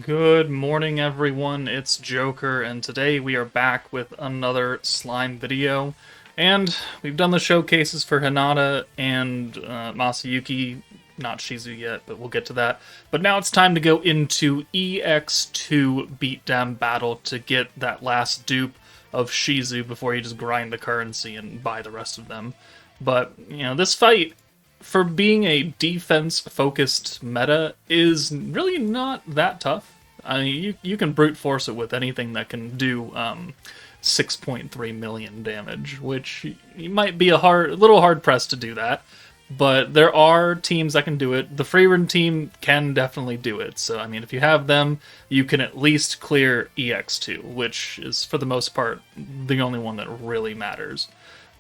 Good morning, everyone. It's Joker, and today we are back with another slime video. And we've done the showcases for Hinata and Masayuki, not Shizu yet, but we'll get to that. But now it's time to go into EX2 Beatdown Battle to get that last dupe of Shizu before you just grind the currency and buy the rest of them. But, this fight for being a defense-focused meta is really not that tough. I mean, you can brute force it with anything that can do 6.3 million damage, which you might be a little hard pressed to do that. But there are teams that can do it. The Frieren team can definitely do it. So, I mean, if you have them, you can at least clear EX2, which is, for the most part, the only one that really matters.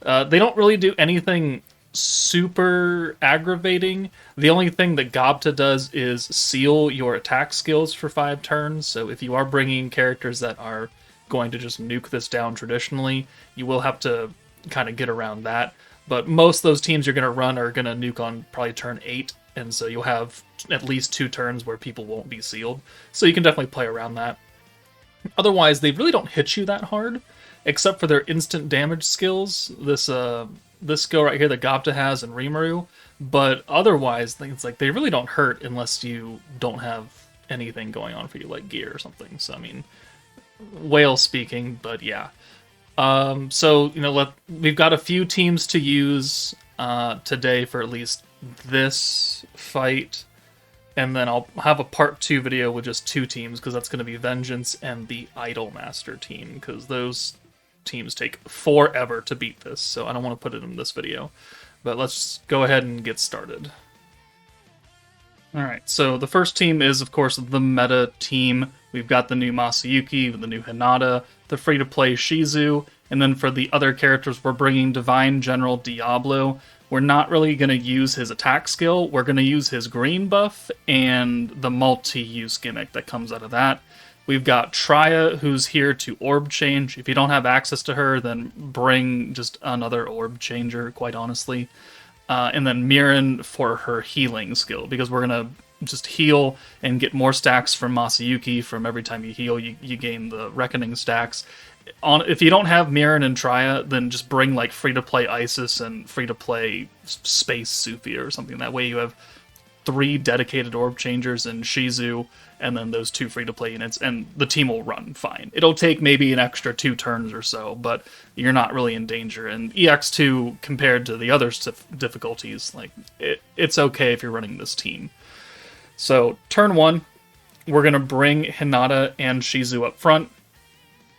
They don't really do anything super aggravating. The only thing that Gobta does is seal your attack skills for 5 turns. So if you are bringing characters that are going to just nuke this down traditionally, you will have to kind of get around that. But most of those teams you're going to run are going to nuke on probably turn 8, and so you'll have at least 2 turns where people won't be sealed. So you can definitely play around that. Otherwise, they really don't hit you that hard, except for their instant damage skills. This skill right here that Gobta has and Rimuru, but otherwise, it's like they really don't hurt unless you don't have anything going on for you, like gear or something. So I mean, whale speaking, but yeah. So we've got a few teams to use today for at least this fight, and then I'll have a part 2 video with just 2 teams because that's going to be Vengeance and the Idolmaster team, because those teams take forever to beat this, so I don't want to put it in this video. But let's go ahead and get started. Alright, so the first team is, of course, the meta team. We've got the new Masayuki, the new Hinata, the free-to-play Shizu, and then for the other characters, we're bringing Divine General Diablo. We're not really going to use his attack skill, we're going to use his green buff and the multi-use gimmick that comes out of that. We've got Trya, who's here to orb change. If you don't have access to her, then bring just another orb changer, quite honestly. And then Mirin for her healing skill, because we're going to just heal and get more stacks from Masayuki. From every time you heal, you gain the Reckoning stacks. If you don't have Mirin and Trya, then just bring like free-to-play Isis and free-to-play Space Sufia or something. That way you have 3 dedicated orb changers and Shizu, and then those 2 free-to-play units, and the team will run fine. It'll take maybe an extra 2 turns or so, but you're not really in danger. And EX2, compared to the other difficulties, like it's okay if you're running this team. So, turn 1, we're going to bring Hinata and Shizu up front.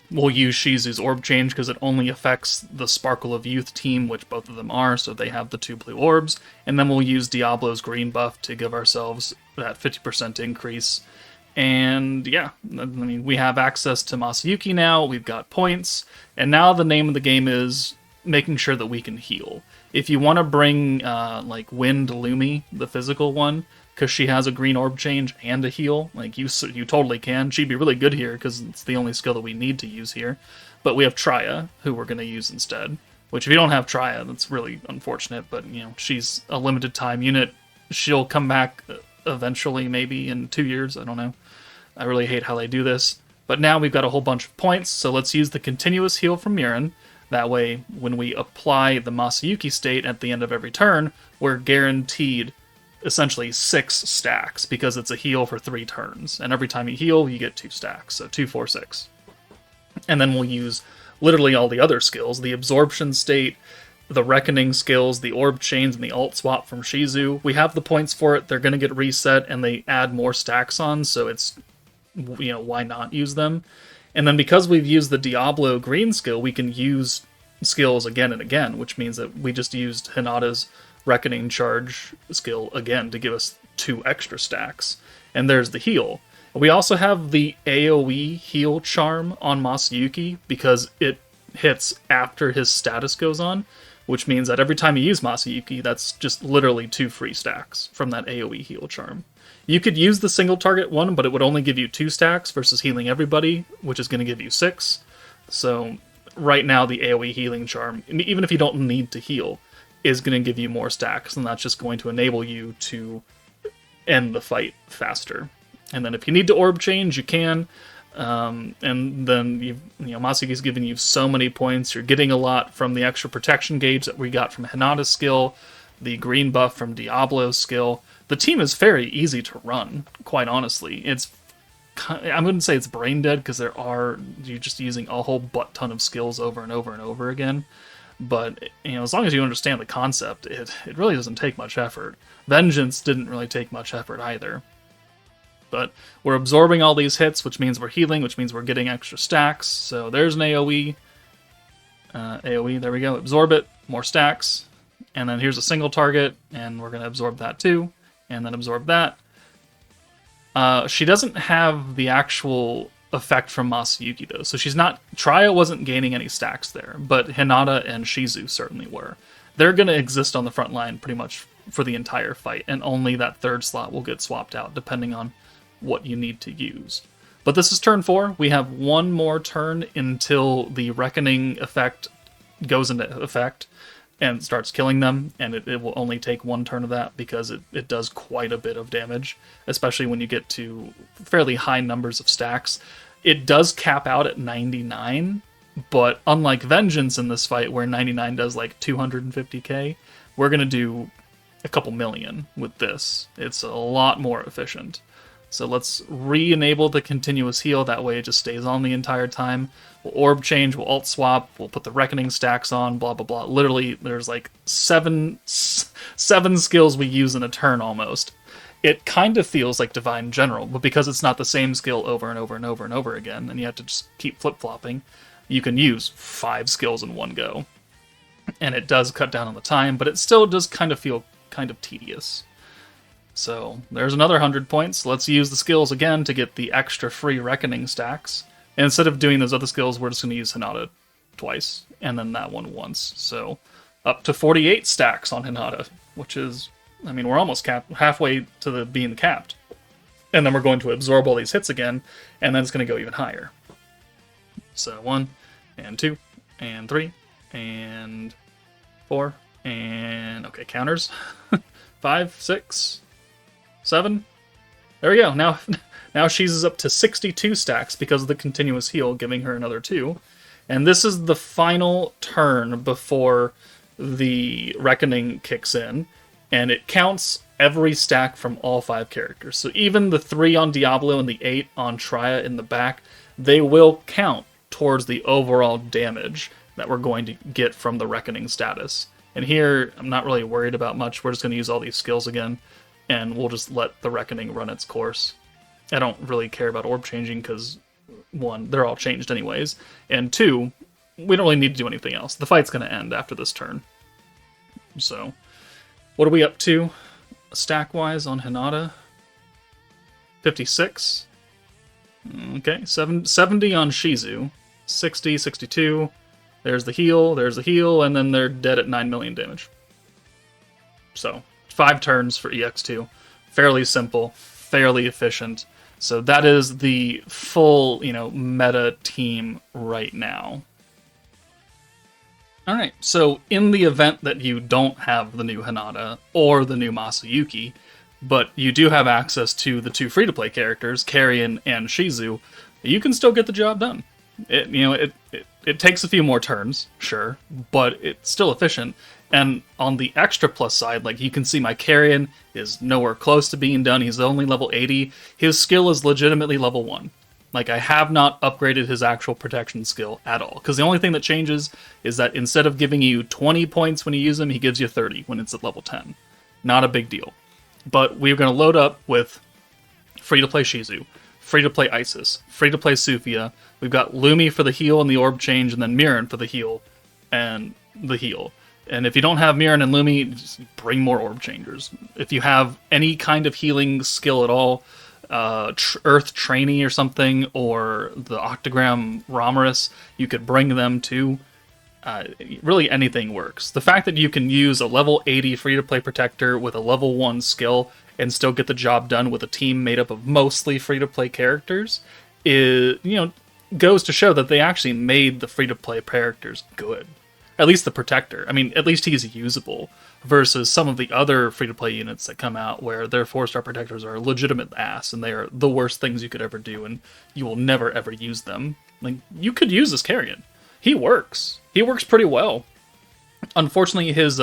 We'll use Shizu's orb change because it only affects the Sparkle of Youth team, which both of them are, so they have the 2 blue orbs. And then we'll use Diablo's green buff to give ourselves that 50% increase. And yeah, I mean, we have access to Masayuki now, we've got points, and now the name of the game is making sure that we can heal. If you want to bring like Wind Lumi, the physical one, because she has a green orb change and a heal, like you totally can. She'd be really good here because it's the only skill that we need to use here. But we have Trya, who we're going to use instead, which if you don't have Trya, that's really unfortunate, but she's a limited time unit. She'll come back eventually, maybe in 2 years, I don't know. I really hate how they do this. But now we've got a whole bunch of points, so let's use the continuous heal from Mirin. That way, when we apply the Masayuki state at the end of every turn, we're guaranteed essentially 6 stacks, because it's a heal for 3 turns. And every time you heal, you get 2 stacks, so 2, 4, 6. And then we'll use literally all the other skills, the Absorption state, the Reckoning skills, the Orb Chains, and the Alt Swap from Shizu. We have the points for it, they're going to get reset, and they add more stacks on, so it's, why not use them? And then because we've used the Diablo green skill, we can use skills again and again, which means that we just used Hinata's Reckoning charge skill again to give us 2 extra stacks. And there's the heal. We also have the AoE heal charm on Masayuki because it hits after his status goes on, which means that every time you use Masayuki, that's just literally 2 free stacks from that AoE heal charm. You could use the single target one, but it would only give you 2 stacks versus healing everybody, which is going to give you 6. So right now the AoE healing charm, even if you don't need to heal, is going to give you more stacks, and that's just going to enable you to end the fight faster. And then if you need to orb change, you can. And then Masayuki's giving you so many points. You're getting a lot from the extra protection gauge that we got from Hinata's skill, the green buff from Diablo's skill. The team is very easy to run, quite honestly. I wouldn't say it's brain dead, because you're just using a whole butt ton of skills over and over and over again. But as long as you understand the concept, it really doesn't take much effort. Vengeance didn't really take much effort either. But we're absorbing all these hits, which means we're healing, which means we're getting extra stacks. So there's an AoE. AoE, there we go. Absorb it, more stacks. And then here's a single target, and we're going to absorb that too. And then absorb that. She doesn't have the actual effect from Masayuki, though. So Triya wasn't gaining any stacks there, but Hinata and Shizu certainly were. They're going to exist on the front line pretty much for the entire fight, and only that third slot will get swapped out, depending on what you need to use. But this is turn 4. We have one more turn until the Reckoning effect goes into effect and starts killing them, and it will only take one turn of that, because it does quite a bit of damage, especially when you get to fairly high numbers of stacks. It does cap out at 99, but unlike Vengeance in this fight, where 99 does like 250k, we're going to do a couple million with this. It's a lot more efficient. So let's re-enable the continuous heal, that way it just stays on the entire time. We'll orb change, we'll alt swap, we'll put the Reckoning stacks on, blah blah blah. Literally, there's like seven skills we use in a turn almost. It kind of feels like Divine General, but because it's not the same skill over and over and over and over again, and you have to just keep flip-flopping, you can use 5 skills in one go. And it does cut down on the time, but it still does kind of feel kind of tedious. So there's another 100 points. Let's use the skills again to get the extra free Reckoning stacks. And instead of doing those other skills, we're just going to use Hinata twice, and then that one once. So up to 48 stacks on Hinata, which is, we're almost halfway to being capped. And then we're going to absorb all these hits again, and then it's going to go even higher. So 1, and 2, and 3, and 4, and okay, counters. 5, 6, 7. There we go. Now she's up to 62 stacks because of the continuous heal, giving her another 2. And this is the final turn before the Reckoning kicks in, and it counts every stack from all 5 characters. So even the 3 on Diablo and the 8 on Triya in the back, they will count towards the overall damage that we're going to get from the Reckoning status. And here, I'm not really worried about much. We're just going to use all these skills again, and we'll just let the Reckoning run its course. I don't really care about orb changing because, 1, they're all changed anyways, and 2, we don't really need to do anything else. The fight's going to end after this turn. So, what are we up to stack-wise on Hinata? 56. Okay, 70 on Shizu. 60, 62. There's the heal, and then they're dead at 9 million damage. So, 5 turns for EX2. Fairly simple, fairly efficient. So that is the full, meta team right now. Alright, so in the event that you don't have the new Hinata or the new Masayuki, but you do have access to the 2 free-to-play characters, Carrion and Shizu, you can still get the job done. It takes a few more turns, sure, but it's still efficient. And on the extra plus side, you can see my Carrion is nowhere close to being done. He's only level 80. His skill is legitimately level 1. I have not upgraded his actual protection skill at all. Because the only thing that changes is that instead of giving you 20 points when you use him, he gives you 30 when it's at level 10. Not a big deal. But we're going to load up with free-to-play Shizu, free-to-play Isis, free-to-play Sufia. We've got Lumi for the heal and the orb change, and then Miran for the heal and the heal. And if you don't have Miran and Lumi, just bring more orb changers. If you have any kind of healing skill at all, Earth Trainee or something, or the Octogram Romerus, you could bring them too. Really anything works. The fact that you can use a level 80 free-to-play protector with a level 1 skill and still get the job done with a team made up of mostly free-to-play characters is, goes to show that they actually made the free-to-play characters good. At least the Protector. I mean, at least he's usable. Versus some of the other free-to-play units that come out where their 4-star Protectors are legitimate ass, and they are the worst things you could ever do, and you will never ever use them. Like, you could use this Carrion. He works. He works pretty well. Unfortunately, his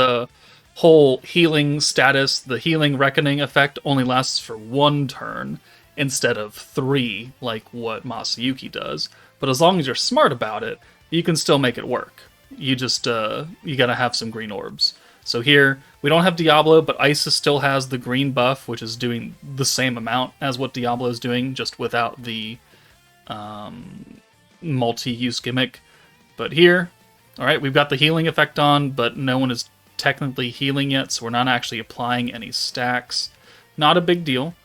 whole healing status, the healing reckoning effect, only lasts for 1 turn instead of 3, like what Masayuki does. But as long as you're smart about it, you can still make it work. You just, you gotta have some green orbs. So here, we don't have Diablo, but Isis still has the green buff, which is doing the same amount as what Diablo is doing, just without the multi-use gimmick. But here, alright, we've got the healing effect on, but no one is technically healing yet, so we're not actually applying any stacks. Not a big deal.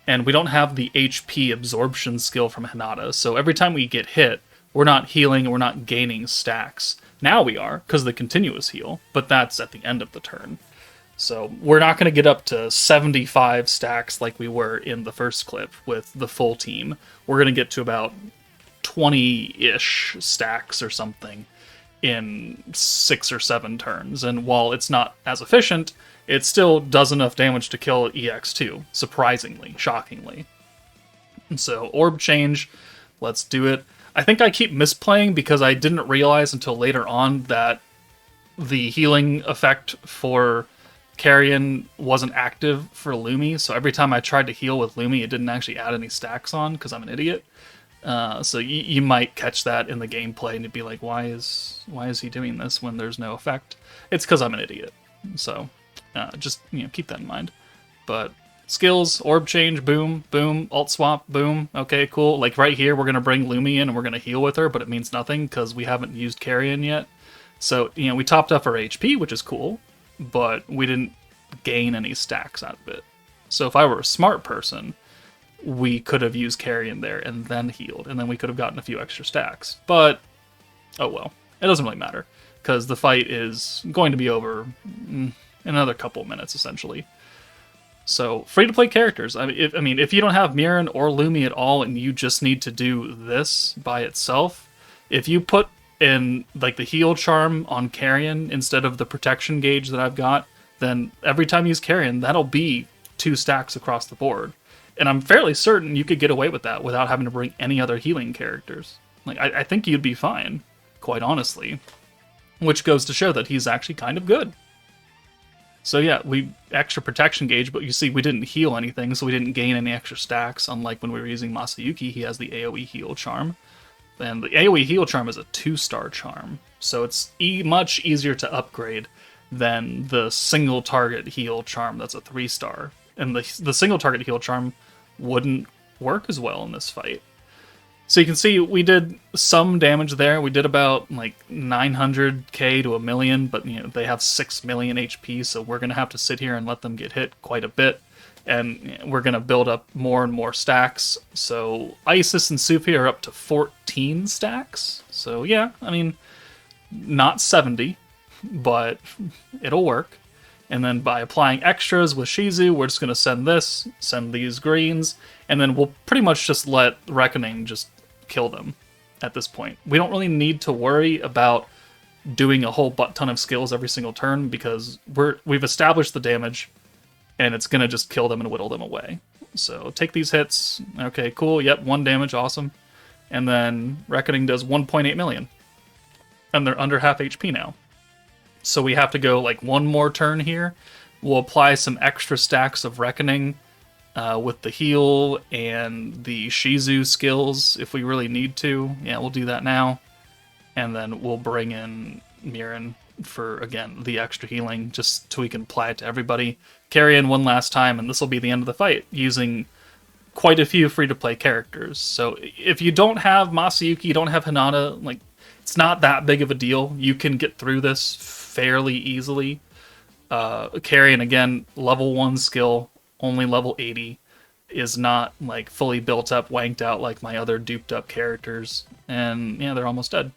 And we don't have the HP absorption skill from Hinata, so every time we get hit, we're not healing, we're not gaining stacks. Now we are, because of the continuous heal, but that's at the end of the turn. So we're not going to get up to 75 stacks like we were in the first clip with the full team. We're going to get to about 20-ish stacks or something in 6 or 7 turns. And while it's not as efficient, it still does enough damage to kill EX2, surprisingly, shockingly. And so, orb change, let's do it. I think I keep misplaying because I didn't realize until later on that the healing effect for Carrion wasn't active for Lumi, so every time I tried to heal with Lumi, it didn't actually add any stacks on, because I'm an idiot. So you might catch that in the gameplay and you'd be like, why is he doing this when there's no effect? It's because I'm an idiot. So just keep that in mind. But skills, orb change, boom, boom, alt swap, boom. Okay, cool. Like right here, we're going to bring Lumi in and we're going to heal with her, but it means nothing because we haven't used Carrion yet. So, we topped up our HP, which is cool, but we didn't gain any stacks out of it. So if I were a smart person, we could have used Carrion there and then healed, and then we could have gotten a few extra stacks. But, oh well. It doesn't really matter, because the fight is going to be over in another couple of minutes, essentially. So, free-to-play characters. I mean, if you don't have Frieren or Lumi at all, and you just need to do this by itself, if you put in like the heal charm on Carrion instead of the protection gauge that I've got, then every time you use Carrion, that'll be 2 stacks across the board. And I'm fairly certain you could get away with that without having to bring any other healing characters. Like, I think you'd be fine, quite honestly. Which goes to show that he's actually kind of good. So yeah, we extra protection gauge, but you see we didn't heal anything, so we didn't gain any extra stacks, unlike when we were using Masayuki, he has the AoE heal charm. And the AoE heal charm is a 2-star charm, so it's much easier to upgrade than the single target heal charm that's a 3-star. And the single target heal charm wouldn't work as well in this fight. So you can see we did some damage there. We did about like 900k to 1 million, but they have 6 million HP, so we're going to have to sit here and let them get hit quite a bit. And we're going to build up more and more stacks. So Isis and Sufi are up to 14 stacks. So yeah, I mean, not 70, but it'll work. And then by applying extras with Shizu, we're just going to send these greens, and then we'll pretty much just let Reckoning just kill them at this point. We don't really need to worry about doing a whole ton of skills every single turn, because we've established the damage, and it's going to just kill them and whittle them away. So take these hits. Okay, cool. Yep, 1 damage. Awesome. And then Reckoning does 1.8 million. And they're under half HP now. So we have to go like 1 more turn here. We'll apply some extra stacks of Reckoning with the heal and the Shizu skills if we really need to. Yeah, we'll do that now. And then we'll bring in Frieren for, again, the extra healing, just so we can apply it to everybody. Carrion 1 last time, and this will be the end of the fight, using quite a few free-to-play characters. So if you don't have Masayuki, you don't have Hinata, like, it's not that big of a deal. You can get through this fairly easily. Carrion, again, level 1 skill, only level 80, is not like fully built up, wanked out like my other duped up characters. And yeah, they're almost dead.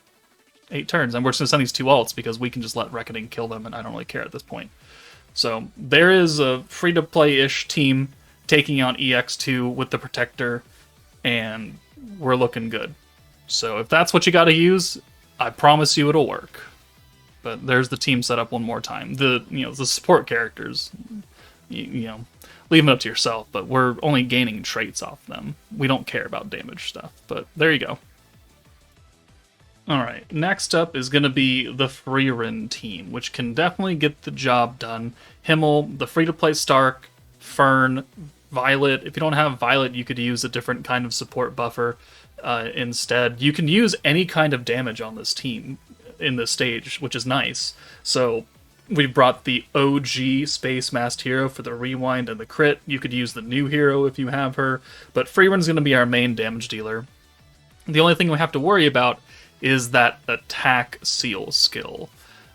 8 turns. And we're just going to send these 2 ults because we can just let Reckoning kill them, and I don't really care at this point. So there is a free-to-play-ish team taking out EX2 with the Protector, and we're looking good. So if that's what you got to use, I promise you it'll work. But but there's the team setup one more time. The support characters, leave it up to yourself, but we're only gaining traits off them. We don't care about damage stuff, but there you go. Alright, next up is going to be the Frieren team, which can definitely get the job done. Himmel, the free-to-play Stark, Fern, Violet. If you don't have Violet, you could use a different kind of support buffer instead. You can use any kind of damage on this team in this stage, which is nice. So we brought the OG Space Masked hero for the rewind and the crit. You could use the new hero if you have her, but Frieren's going to be our main damage dealer. The only thing we have to worry about is that attack seal skill.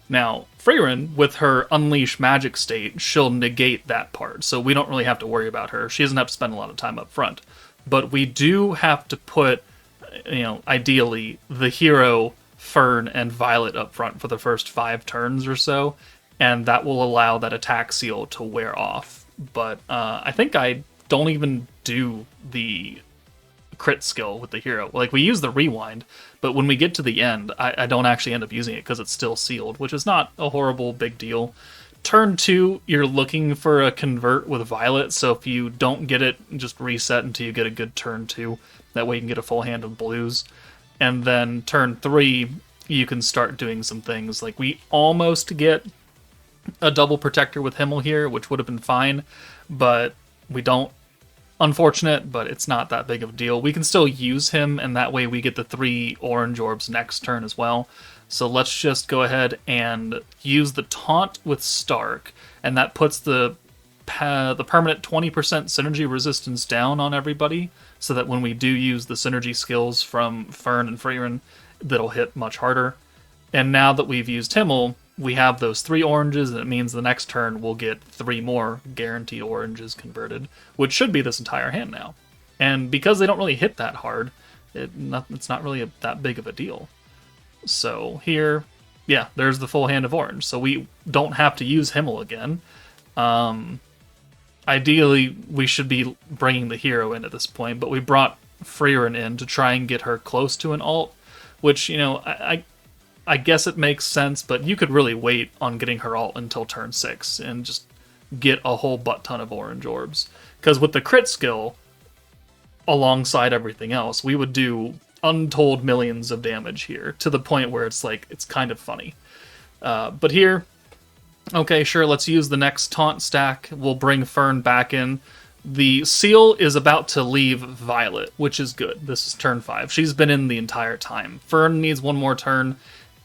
Now, Frieren, with her Unleash Magic state, she'll negate that part, so we don't really have to worry about her. She doesn't have to spend a lot of time up front. But we do have to put, ideally, the hero, Fern, and Violet up front for the first 5 turns or so, and that will allow that attack seal to wear off. But I think I don't even do the crit skill with the hero. Like, we use the rewind, but when we get to the end, I don't actually end up using it because it's still sealed, which is not a horrible big deal. Turn 2, you're looking for a convert with Violet, so if you don't get it, just reset until you get a good turn 2. That way you can get a full hand of blues. And then turn 3, you can start doing some things. Like, we almost get a double protector with Himmel here, which would have been fine, but we don't. Unfortunate, but it's not that big of a deal. We can still use him, and that way we get the 3 orange orbs next turn as well. So let's just go ahead and use the taunt with Stark, and that puts the permanent 20% synergy resistance down on everybody, so that when we do use the synergy skills from Fern and Frieren, that'll hit much harder. And now that we've used Himmel, we have those 3 oranges, and it means the next turn we'll get 3 more guaranteed oranges converted, which should be this entire hand now. And because they don't really hit that hard, it's not really that big of a deal. So here, yeah, there's the full hand of orange. So we don't have to use Himmel again. Ideally, we should be bringing the hero in at this point, but we brought Frieren in to try and get her close to an ult, which, I guess it makes sense, but you could really wait on getting her ult until turn 6 and just get a whole butt ton of orange orbs. Because with the crit skill, alongside everything else, we would do untold millions of damage here, to the point where it's kind of funny. But here, okay, sure, let's use the next taunt stack. We'll bring Fern back in. The seal is about to leave Violet, which is good. This is turn 5. She's been in the entire time. Fern needs one more turn,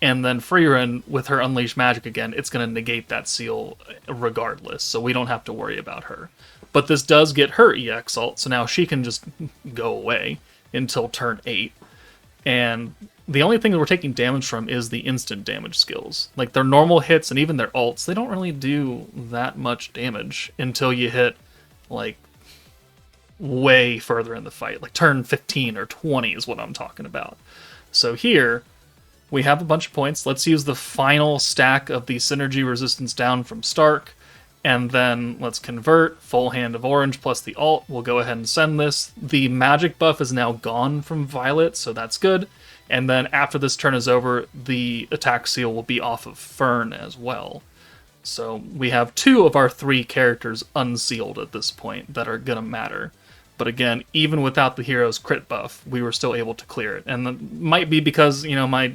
and then Frieren, with her Unleash Magic again, it's going to negate that seal regardless, so we don't have to worry about her. But this does get her EX ult, so now she can just go away until turn 8. And the only thing that we're taking damage from is the instant damage skills. Like, their normal hits and even their ults, they don't really do that much damage until you hit, way further in the fight. Like, turn 15 or 20 is what I'm talking about. So here, we have a bunch of points. Let's use the final stack of the synergy resistance down from Stark, and then let's convert full hand of orange plus the ult. We'll go ahead and send this. The magic buff is now gone from Violet, so that's good. And then after this turn is over, the attack seal will be off of Fern as well. So we have 2 of our 3 characters unsealed at this point that are gonna matter. But again, even without the hero's crit buff, we were still able to clear it. And that might be because, my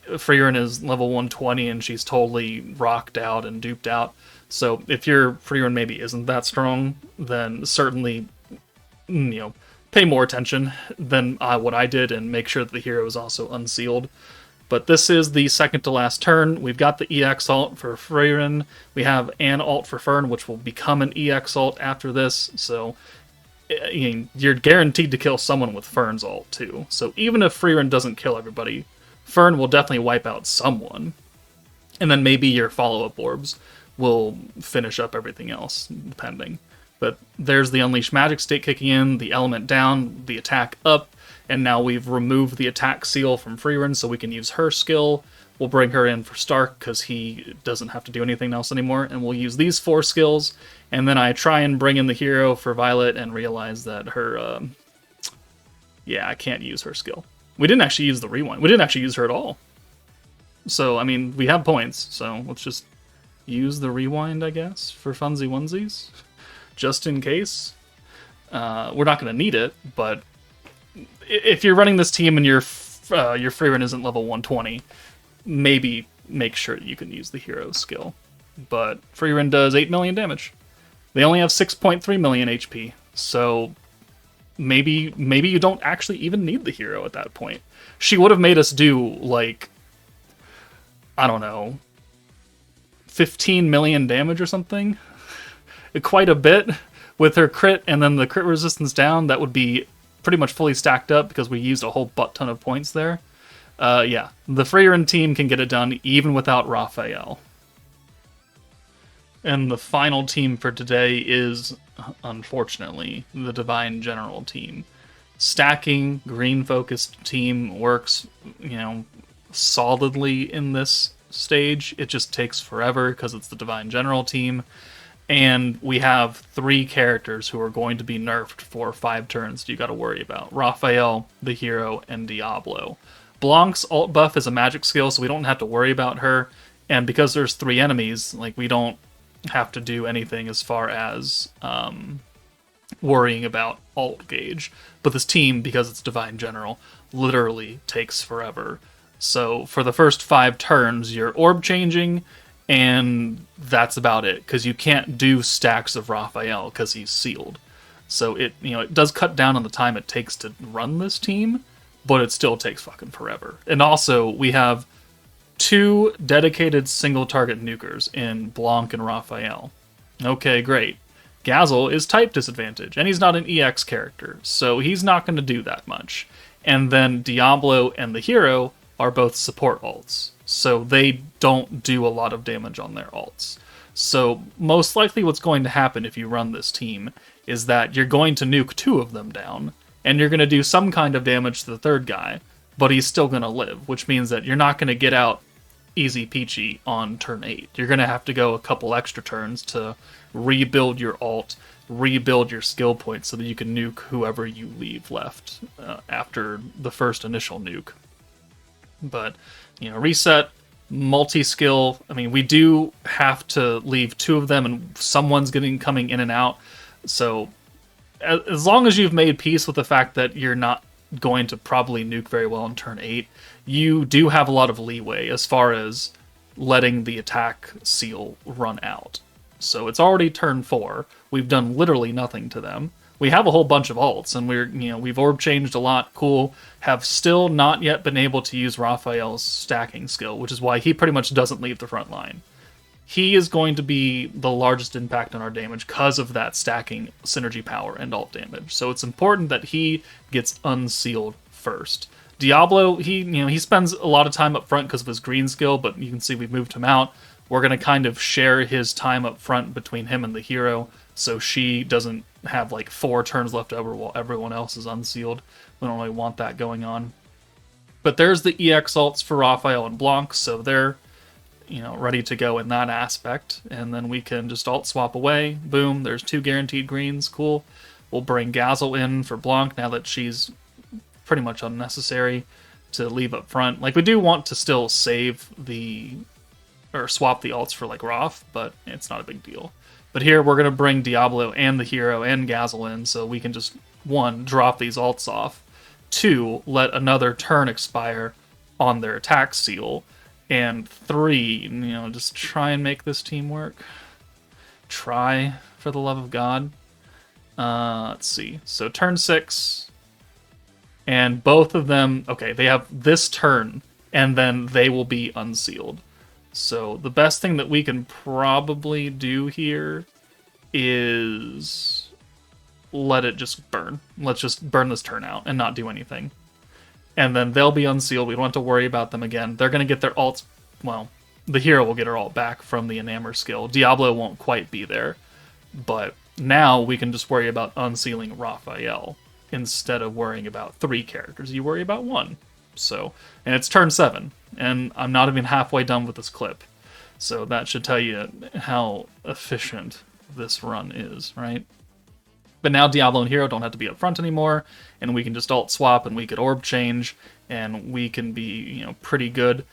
Frieren is level 120 and she's totally rocked out and duped out. So if your Frieren maybe isn't that strong, then certainly, pay more attention than what I did and make sure that the hero is also unsealed. But this is the second to last turn. We've got the EX ult for Frieren. We have an ult for Fern, which will become an EX ult after this. So you're guaranteed to kill someone with Fern's ult too. So even if Frieren doesn't kill everybody, Fern will definitely wipe out someone. And then maybe your follow-up orbs will finish up everything else, depending. But there's the Unleash Magic state kicking in, the element down, the attack up, and now we've removed the attack seal from Frieren, so we can use her skill. We'll bring her in for Stark, because he doesn't have to do anything else anymore, and we'll use these 4 skills, and then I try and bring in the hero for Violet and realize that her, I can't use her skill. We didn't actually use the rewind. We didn't actually use her at all. So, I mean, we have points, so let's just use the rewind, I guess, for funsy onesies, just in case. We're not going to need it, but if you're running this team and your Frieren isn't level 120, maybe make sure you can use the hero skill. But Frieren does 8 million damage. They only have 6.3 million HP, so maybe you don't actually even need the hero at that point. She would have made us do, like, I don't know, 15 million damage or something. Quite a bit with her crit, and then the crit resistance down. That would be pretty much fully stacked up because we used a whole butt ton of points there. Yeah, the Frieren team can get it done even without Raphael. And the final team for today is, unfortunately, the Divine General team. Stacking, green-focused team works, solidly in this stage. It just takes forever because it's the Divine General team. And we have 3 characters who are going to be nerfed for 5 turns you got to worry about. Raphael, the hero, and Diablo. Blanc's alt buff is a magic skill, so we don't have to worry about her. And because there's 3 enemies, like, we don't have to do anything as far as worrying about alt gauge. But this team, because it's Divine General, literally takes forever. So for the first 5 turns, you're orb changing, and that's about it, because you can't do stacks of Raphael because he's sealed. So it does cut down on the time it takes to run this team, but it still takes fucking forever. And also, we have 2 dedicated single target nukers in Blanc and Raphael. Okay, great. Gazel is type disadvantage, and he's not an EX character, so he's not going to do that much. And then Diablo and the hero are both support alts, so they don't do a lot of damage on their alts. So most likely what's going to happen if you run this team is that you're going to nuke 2 of them down, and you're going to do some kind of damage to the third guy, but he's still going to live, which means that you're not going to get out easy peachy on turn 8. You're going to have to go a couple extra turns to rebuild your alt, rebuild your skill points so that you can nuke whoever you leave left after the first initial nuke. But, reset, multi-skill. I mean, we do have to leave 2 of them, and someone's coming in and out. So, as long as you've made peace with the fact that you're not going to probably nuke very well on turn 8, you do have a lot of leeway as far as letting the attack seal run out. So it's already turn 4. We've done literally nothing to them. We have a whole bunch of alts, and we've orb changed a lot. Cool. Have still not yet been able to use Raphael's stacking skill, which is why he pretty much doesn't leave the front line. He is going to be the largest impact on our damage because of that stacking synergy power and alt damage. So it's important that he gets unsealed first. Diablo, he spends a lot of time up front because of his green skill, but you can see we've moved him out. We're going to kind of share his time up front between him and the hero, so she doesn't have like 4 turns left over while everyone else is unsealed. We don't really want that going on. But there's the EX alts for Raphael and Blanc, so they're ready to go in that aspect. And then we can just alt swap away. Boom, there's 2 guaranteed greens. Cool. We'll bring Gazel in for Blanc now that she's pretty much unnecessary to leave up front. Like, we do want to still save or swap the alts for like Raph, but it's not a big deal. But here we're going to bring Diablo and the hero and Gazel in, so we can just, 1, drop these alts off, 2, let another turn expire on their attack seal, and 3, just try and make this team work. Try, for the love of God. Let's see. So turn 6, and both of them, okay, they have this turn, and then they will be unsealed. So the best thing that we can probably do here is let it just burn. Let's just burn this turn out and not do anything. And then they'll be unsealed. We don't have to worry about them again. They're going to get their alts. Well, the hero will get her alt back from the Enamor skill. Diablo won't quite be there. But now we can just worry about unsealing Raphael instead of worrying about 3 characters. You worry about 1. So, and it's turn 7, and I'm not even halfway done with this clip. So that should tell you how efficient this run is, right? But now Diablo and Hero don't have to be up front anymore, and we can just alt swap, and we could orb change, and we can be, pretty good.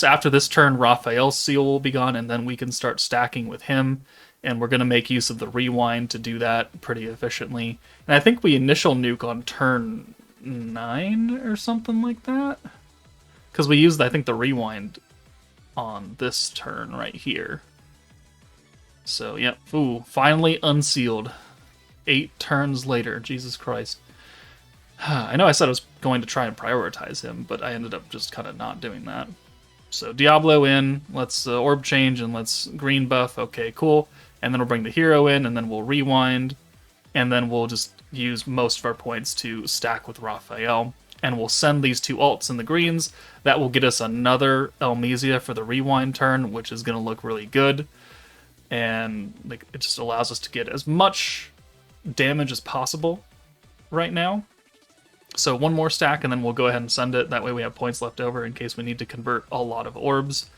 After this turn, Raphael's seal will be gone, and then we can start stacking with him. And we're going to make use of the rewind to do that pretty efficiently. And I think we initial nuke on turn 9 or something like that. Because we used, I think, the rewind on this turn right here. So, yep. Ooh, finally unsealed. 8 turns later. Jesus Christ. I know I said I was going to try and prioritize him, but I ended up just kind of not doing that. So Diablo in, let's orb change, and let's green buff. Okay, cool. And then we'll bring the hero in, and then we'll rewind, and then we'll just use most of our points to stack with Raphael. And we'll send these 2 ults in the greens. That will get us another Elmesia for the rewind turn, which is going to look really good. And it just allows us to get as much damage as possible right now. So 1 more stack, and then we'll go ahead and send it. That way we have points left over in case we need to convert a lot of orbs.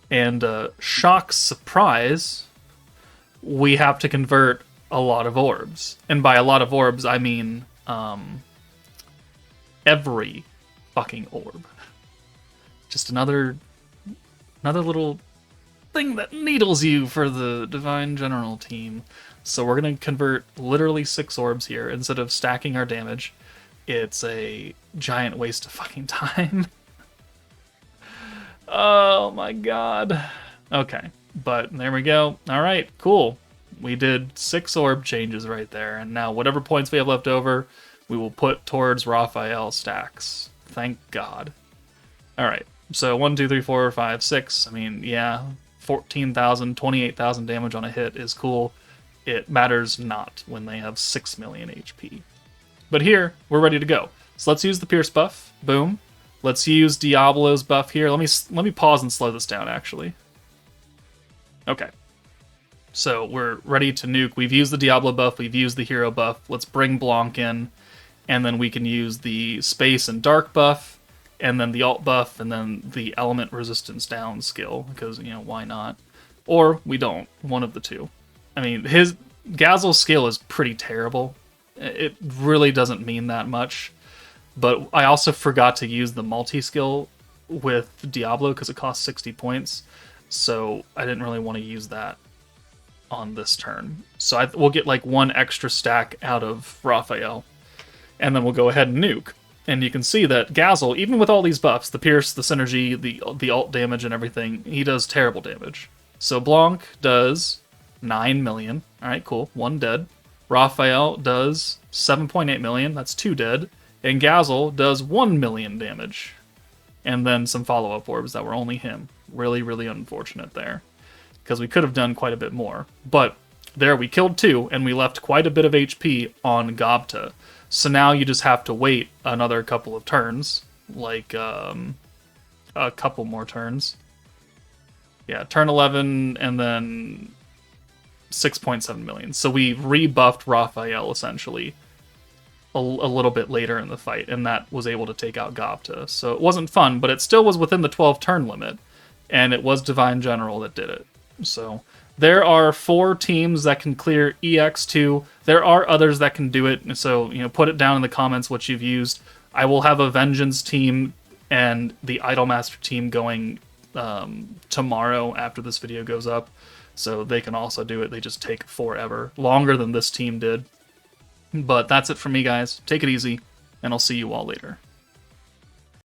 And shock surprise, we have to convert a lot of orbs. And by a lot of orbs, I mean every fucking orb. Just another little thing that needles you for the Divine General team. So we're going to convert literally 6 orbs here instead of stacking our damage. It's a giant waste of fucking time. Oh my god. Okay, but there we go. Alright, cool. We did 6 orb changes right there, and now whatever points we have left over, we will put towards Raphael stacks. Thank God. Alright, so 1, 2, 3, 4, 5, 6. I mean, yeah, 14,000, 28,000 damage on a hit is cool. It matters not when they have 6 million HP. But here, we're ready to go. So let's use the Pierce buff. Boom. Let's use Diablo's buff here. Let me pause and slow this down, actually. Okay. So we're ready to nuke. We've used the Diablo buff. We've used the hero buff. Let's bring Blanc in. And then we can use the space and dark buff. And then the alt buff. And then the element resistance down skill. Because, why not? Or we don't. One of the two. I mean, Gazel's skill is pretty terrible. It really doesn't mean that much. But I also forgot to use the multi-skill with Diablo because it costs 60 points. So I didn't really want to use that on this turn. So we'll get like 1 extra stack out of Raphael. And then we'll go ahead and nuke. And you can see that Gazel, even with all these buffs, the Pierce, the Synergy, the alt damage and everything, he does terrible damage. So Blanc does 9 million. Alright, cool. 1 dead. Raphael does 7.8 million. That's 2 dead. And Gazel does 1 million damage. And then some follow-up orbs that were only him. Really, really unfortunate there. Because we could have done quite a bit more. But there, we killed 2, and we left quite a bit of HP on Gobta. So now you just have to wait another couple of turns. Like, a couple more turns. Yeah, turn 11, and then 6.7 million. So we rebuffed Raphael, essentially, a little bit later in the fight, and that was able to take out Gobta. So it wasn't fun, but it still was within the 12-turn limit, and it was Divine General that did it. So there are 4 teams that can clear EX2. There are others that can do it, so put it down in the comments what you've used. I will have a Vengeance team and the Idolmaster team going tomorrow after this video goes up. So they can also do it. They just take forever. Longer than this team did. But that's it for me, guys. Take it easy, and I'll see you all later.